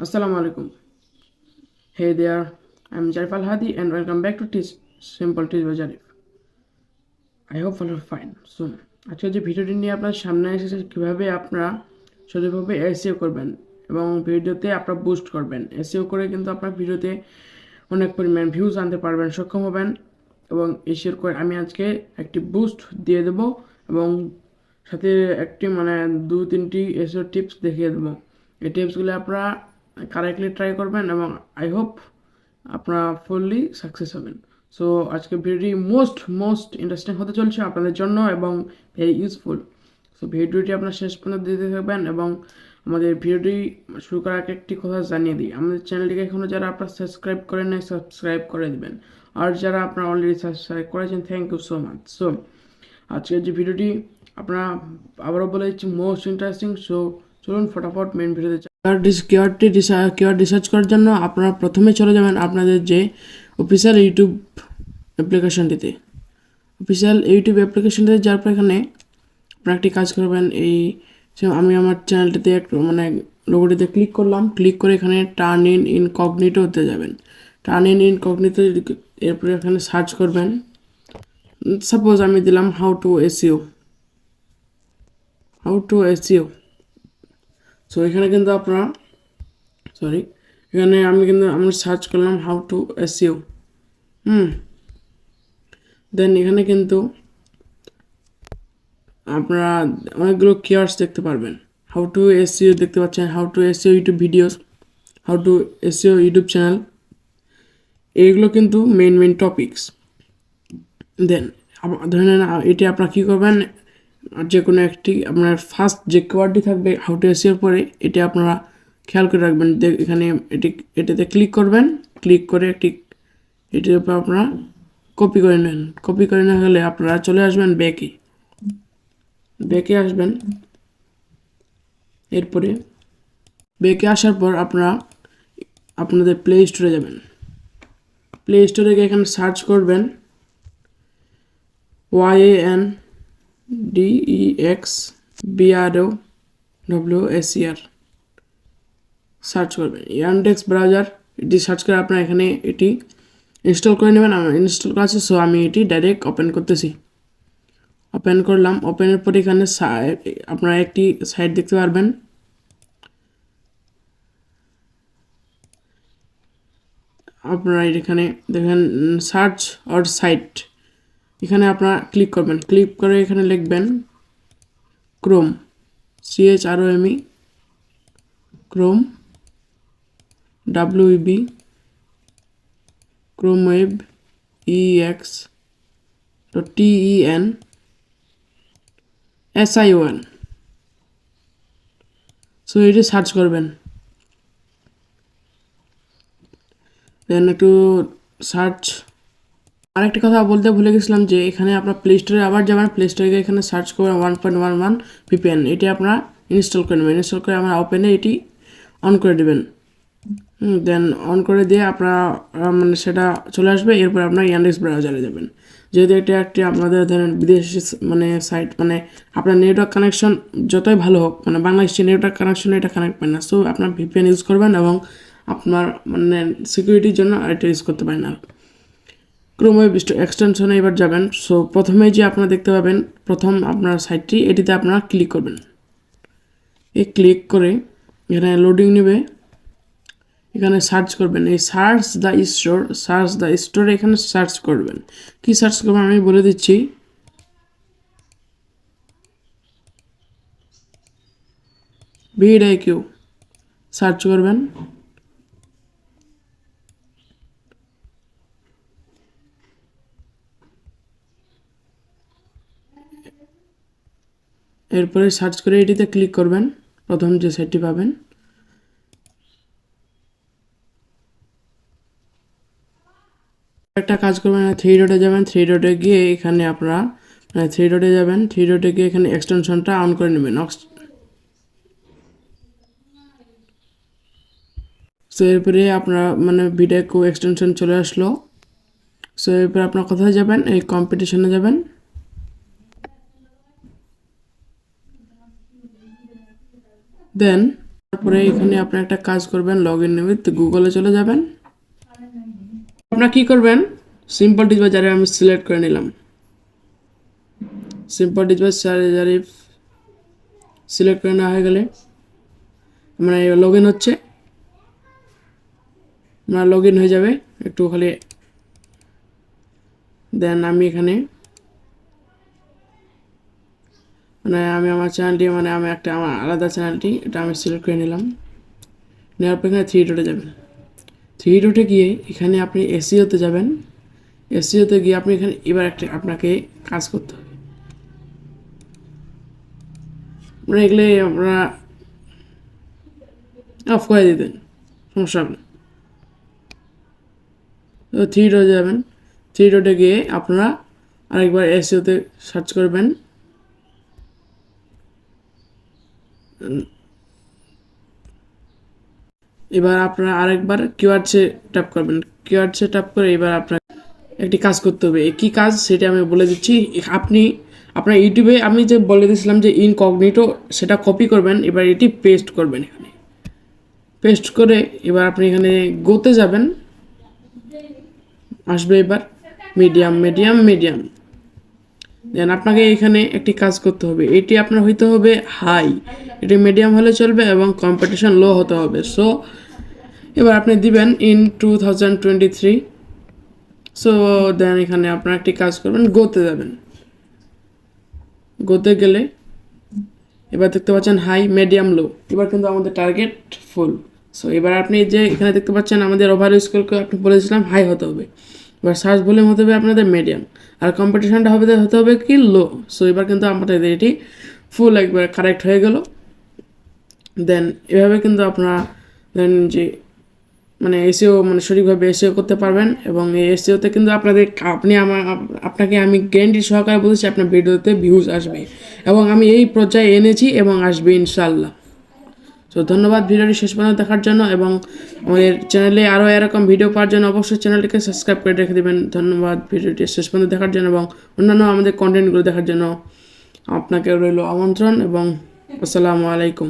Assalamu alaikum. Hey there, I'm Jarif Al Hadi and welcome back to Teach Simple Teach by Jarif. I hope all are fine. So, আজকে যে ভিডিওটি নিয়ে আপনার সামনে এসেছে কিভাবে আপনারা সঠিকভাবে এসইও করবেন এবং ভিডিওতে আপনারা বুস্ট করবেন। এসইও করে কিন্তু আপনার ভিডিওতে অনেক পরিমাণ ভিউজ আনতে পারবেন, সক্ষম হবেন এবং এসইও করে আমি আজকে একটি বুস্ট দিয়ে দেব এবং সাথে একটি দু-তিনটি এসইও টিপস দেখিয়ে দেবো। এই টিপসগুলো আপনারা কারেক্টলি ট্রাই করবেন এবং আই হোপ আপনারা ফুললি সাকসেস হবেন। সো আজকে ভিডিওটি মোস্ট ইন্টারেস্টিং হতে চলছে আপনাদের জন্য এবং ভেরি ইউজফুল। সো ভিডিওটি আপনার শেষ পর্যন্ত দিতে থাকবেন এবং আমাদের ভিডিওটি শুরু করার আগে একটি কথা জানিয়ে দিই, আমাদের চ্যানেলটিকে এখনও যারা আপনারা সাবস্ক্রাইব করেন নাই সাবস্ক্রাইব করে দিবেন, আর যারা আপনারা অলরেডি সাবস্ক্রাইব করেছেন thank you so much. So আজকের যে ভিডিওটি আপনারা আবারও বলে দিচ্ছি মোস্ট ইন্টারেস্টিং। সো চলুন ফটাফট মেন ভিডিওতে। কিওয়ার্ড রিসার্চ করার জন্য আপনারা প্রথমে চলে যাবেন আপনাদের যে অফিসিয়াল ইউটিউব অ্যাপ্লিকেশনটিতে। অফিসিয়াল ইউটিউব অ্যাপ্লিকেশনটিতে যাওয়ার পর এখানে আপনারা একটি কাজ করবেন। আমি আমার চ্যানেলটিতে একটু লোগোটিতে ক্লিক করলাম, ক্লিক করে এখানে টার্ন ইন ইনকগনিটোতে যাবেন। টার্ন ইন ইনকগনিটো এরপরে এখানে সার্চ করবেন। সাপোজ আমি দিলাম হাউ টু এসইও। সো এখানে কিন্তু আপনারা এখানে আমি সার্চ করলাম হাউ টু এসইও। দেন এখানে কিন্তু আপনারা অনেকগুলো কিওয়ার্ডস দেখতে পারবেন। হাউ টু এসইও দেখতে পাচ্ছেন, how to SEO YouTube videos, how to SEO YouTube channel, এইগুলো কিন্তু মেইন টপিকস। দেন ধরে নেন এটি আপনারা কী করবেন, যে কোনো একটি আপনার ফার্স্ট যে কিওয়ার্ডটি থাকবে হাউ টু এসইওর পরে এটি আপনারা খেয়াল করে রাখবেন। এখানে এটাতে ক্লিক করবেন, ক্লিক করে এটির উপর আপনারা কপি করে নেন। কপি করে না গেলে আপনারা চলে আসবেন ব্যাকে আসবেন। এরপরে ব্যাকে আসার পর আপনারা আপনাদের প্লে স্টোরে যাবেন। প্লে স্টোরে গিয়ে এখানে সার্চ করবেন YANDEXBROWSER সার্চ করবেন। ইয়ানডেক্স ব্রাউজার এটি সার্চ করে আপনারা এখানে এটি ইনস্টল করে নেবেন। আমার ইনস্টল করা আছে, সো আমি এটি ডাইরেক্ট ওপেন করতেছি। ওপেন করলাম। ওপেনের পর এখানে আপনারা একটি সাইট দেখতে পারবেন। আপনারা এখানে দেখেন সার্চ অর সাইট, এখানে আপনারা ক্লিক করবেন। ক্লিক করে এখানে লিখবেন Chrome, CHROME, Chrome, WEB, Chrome web, EX.TENSION। So এটি সার্চ করবেন। দেন একটু সার্চ। আরেকটি কথা বলতে ভুলে গেছিলাম যে এখানে আপনার প্লে স্টোরে আবার যাবেন। প্লে স্টোরে গিয়ে এখানে সার্চ করবেন 1.11 VPN, এটি আপনারা ইনস্টল করে নেবেন। ইনস্টল করে আমরা ওপেনে এটি অন করে দেবেন। দেন অন করে দিয়ে আপনারা সেটা চলে আসবে। এরপর আপনারা ইয়ানডেক্স ব্রাউজারে যাবেন। যেহেতু এটা একটি আপনাদের ধরেন বিদেশি সাইট, আপনার নেটওয়ার্ক কানেকশন যতই ভালো হোক, বাংলাদেশের নেটওয়ার্ক কানেকশন এটা কানেক্ট পায় না। সো আপনার VPN ইউজ করবেন এবং আপনার সিকিউরিটির জন্য এটা ইউজ করতে পারেন। আর ক্রোম ওয়েব এক্সটেনশনে এবার যাবেন। সো প্রথমে যে আপনারা দেখতে পাবেন প্রথম আপনার সাইটটি, এটিতে আপনারা ক্লিক করবেন। এই ক্লিক করে এখানে লোডিং নেবে, এখানে সার্চ করবেন। এই সার্চ দ্য স্টোর এখানে সার্চ করবেন। কি সার্চ করবেন আমি বলে দিচ্ছি। VidIQ সার্চ করবেন। এরপরে সার্চ করে এটিতে ক্লিক করবেন। প্রথম যে সাইটটি পাবেন একটা কাজ করবেন, 3 ডটে যাবেন। 3 ডটে গিয়ে এখানে আপনারা 3 ডটে যাবেন। 3 ডটে গিয়ে এখানে এক্সটেনশনটা অন করে নেবেন। সো এরপরে আপনারা VidIQ এক্সটেনশন চলে আসলো। সো এরপরে আপনারা কোথায় যাবেন, এই কম্পিটিশনে যাবেন। দেন তারপরে এখানে আপনি একটা কাজ করবেন, লগ ইন উইথ গুগলে চলে যাবেন। আপনারা কি করবেন, সিম্পল টিচ বাই জারিফ আমি সিলেক্ট করে নিলাম। Simple teach by Jarif select করে নেওয়া হয়ে গেলে মানে লগ ইন হচ্ছে, আপনার লগ ইন হয়ে যাবে একটু খালি। দেন আমি এখানে মানে আমি আমার চ্যানেলটি মানে আমি একটা আমার আলাদা চ্যানেলটি এটা আমি সিলেক্ট করে নিলাম। নেওয়ার পর এখানে 3 ডটে যাবেন। 3 ডটে গিয়ে এখানে আপনি এসইওতে যাবেন। এসইওতে গিয়ে আপনি এখানে এবার একটা আপনাকে কাজ করতে হবে। মানে এগুলো আপনারা অফ করে দিতেন, সমস্যা হবে না। তো 3 ডটে যাবেন। 3 ডটে গিয়ে আপনারা আরেকবার এসইওতে সার্চ করবেন। এবার আপনারা আরেকবার কিওয়ার্ডসে ট্যাপ করবেন। কিওয়ার্ডসে ট্যাপ করে এবার আপনার একটি কাজ করতে হবে। কী কাজ সেটা আমি বলে দিচ্ছি। আপনি আপনার ইউটিউবে আমি যে বলে দিয়েছিলাম যে ইনকগনিটো, সেটা কপি করবেন। এবার এটি পেস্ট করবেন এখানে। পেস্ট করে এবার আপনি এখানে গোতে যাবেন, আসবে এবার মিডিয়াম মিডিয়াম মিডিয়াম। দেন আপনাকে এখানে একটি কাজ করতে হবে, এটি আপনার হইতে হবে হাই, এটি মিডিয়াম হলে চলবে এবং কম্পিটিশন লো হতে হবে। সো এবার আপনি দিবেন ইন 2023। সো দেন এখানে আপনার একটি কাজ করবেন, গোতে যাবেন। গোতে গেলে এবার দেখতে পাচ্ছেন হাই মিডিয়াম লো, এবার কিন্তু আমাদের টার্গেট ফুল। সো এবার আপনি যে এখানে দেখতে পাচ্ছেন আমাদের ওভার স্কোরকে আপনি বলেছিলাম হাই হতে হবে, এবার সার্চ ভলিউম হতে হবে আপনাদের মিডিয়াম, আর কম্পিটিশনটা হতে হবে কি লো। সো এবার কিন্তু আমাদের এটি ফুল একবার কারেক্ট হয়ে গেল। দেন এভাবে কিন্তু আপনারা দেন যে মানে এসিও মানে সঠিকভাবে এসিও করতে পারবেন। এবং এই এসিওতে কিন্তু আপনাকে আমি গ্যারান্টি সহকারে বলছি আপনার ভিডিওতে ভিউজ আসবে, এবং আমি এই পর্যায়ে এনেছি এবং আসবে ইনশাল্লাহ। তো ধন্যবাদ ভিডিওটি শেষ পর্যন্ত দেখার জন্য, এবং আমাদের চ্যানেলে আরও এরকম ভিডিও পাওয়ার জন্য অবশ্যই চ্যানেলটিকে সাবস্ক্রাইব করে রেখে দেবেন। ধন্যবাদ ভিডিওটি শেষ পর্যন্ত দেখার জন্য, এবং অন্যান্য আমাদের কন্টেন্টগুলো দেখার জন্য আপনাকে রইল আমন্ত্রণ, এবং আসসালামু আলাইকুম।